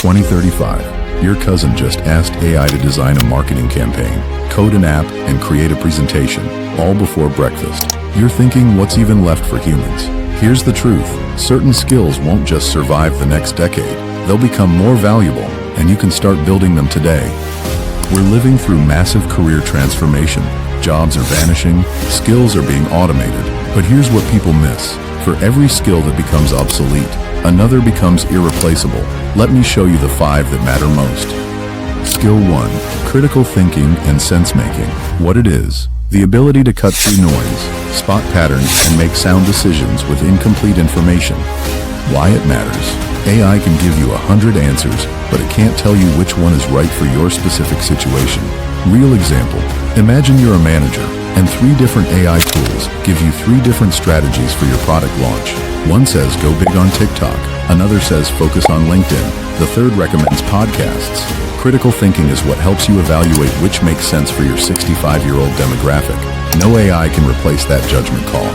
2035. Your cousin just asked AI to design a marketing campaign, code an app, and create a presentation, all before breakfast. You're thinking, what's even left for humans? Here's the truth. Certain skills won't just survive the next decade. They'll become more valuable, and you can start building them today. We're living through massive career transformation. Jobs are vanishing, skills are being automated. But here's what people miss. For every skill that becomes obsolete, another becomes irreplaceable. Let me show you the 5 that matter most. Skill 1. Critical thinking and sense-making. What it is: the ability to cut through noise, spot patterns, and make sound decisions with incomplete information. Why it matters. AI can give you 100 answers, but it can't tell you which one is right for your specific situation. Real example. Imagine you're a manager, and 3 different AI tools give you 3 different strategies for your product launch. One says go big on TikTok, another says focus on LinkedIn, the third recommends podcasts. Critical thinking is what helps you evaluate which makes sense for your 65-year-old demographic. No AI can replace that judgment call.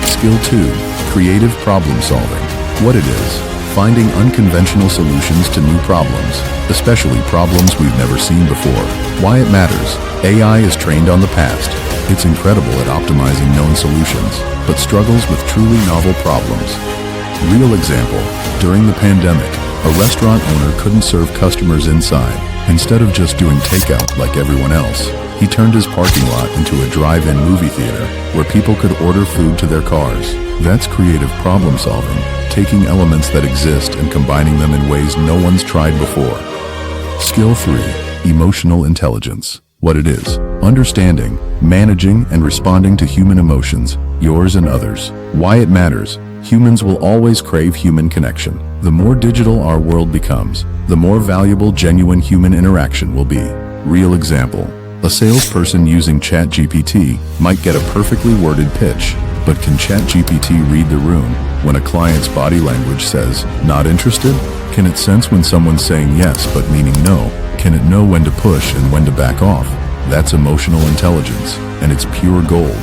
Skill 2. Creative problem solving. What it is: finding unconventional solutions to new problems, especially problems we've never seen before. Why it matters. AI is trained on the past. It's incredible at optimizing known solutions, but struggles with truly novel problems. Real example. During the pandemic, a restaurant owner couldn't serve customers inside. Instead of just doing takeout like everyone else, he turned his parking lot into a drive-in movie theater where people could order food to their cars. That's creative problem solving, taking elements that exist and combining them in ways no one's tried before. Skill 3. Emotional intelligence. What it is: understanding, managing, and responding to human emotions, yours and others. Why it matters. Humans will always crave human connection. The more digital our world becomes, the more valuable genuine human interaction will be. Real example. A salesperson using ChatGPT might get a perfectly worded pitch, but can ChatGPT read the room when a client's body language says, "Not interested"? Can it sense when someone's saying yes but meaning no? Can it know when to push and when to back off? That's emotional intelligence, and it's pure gold.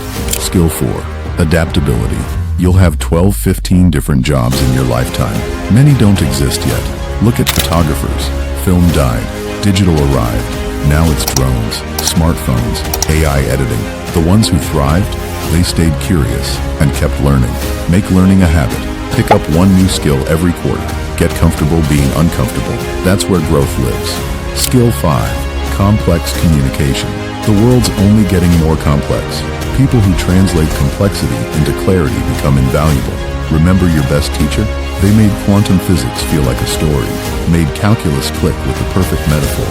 Skill 4. Adaptability. You'll have 15 different jobs in your lifetime. Many don't exist yet. Look at photographers. Film died. Digital arrived. Now it's drones, smartphones, AI editing. The ones who thrived, they stayed curious and kept learning. Make learning a habit. Pick up one new skill every quarter. Get comfortable being uncomfortable. That's where growth lives. Skill 5. Complex communication. The world's only getting more complex. People who translate complexity into clarity become invaluable. Remember your best teacher? They made quantum physics feel like a story, made calculus click with the perfect metaphor.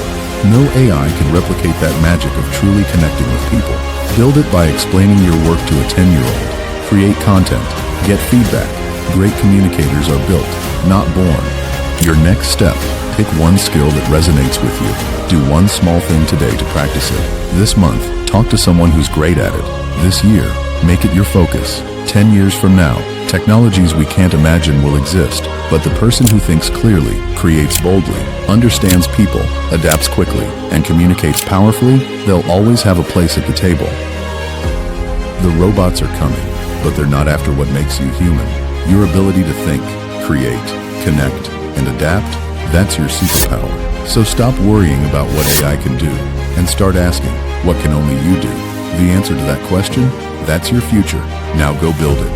No AI can replicate that magic of truly connecting with people. Build it by explaining your work to a 10-year-old. Create content. Get feedback. Great communicators are built, not born. Your next step. Pick one skill that resonates with you. Do one small thing today to practice it. This month, talk to someone who's great at it. This year, make it your focus. 10 years from now, technologies we can't imagine will exist, but the person who thinks clearly, creates boldly, understands people, adapts quickly, and communicates powerfully, they'll always have a place at the table. The robots are coming, but they're not after what makes you human. Your ability to think, create, connect, and adapt, that's your superpower. So stop worrying about what AI can do, and start asking, what can only you do? The answer to that question? That's your future. Now go build it.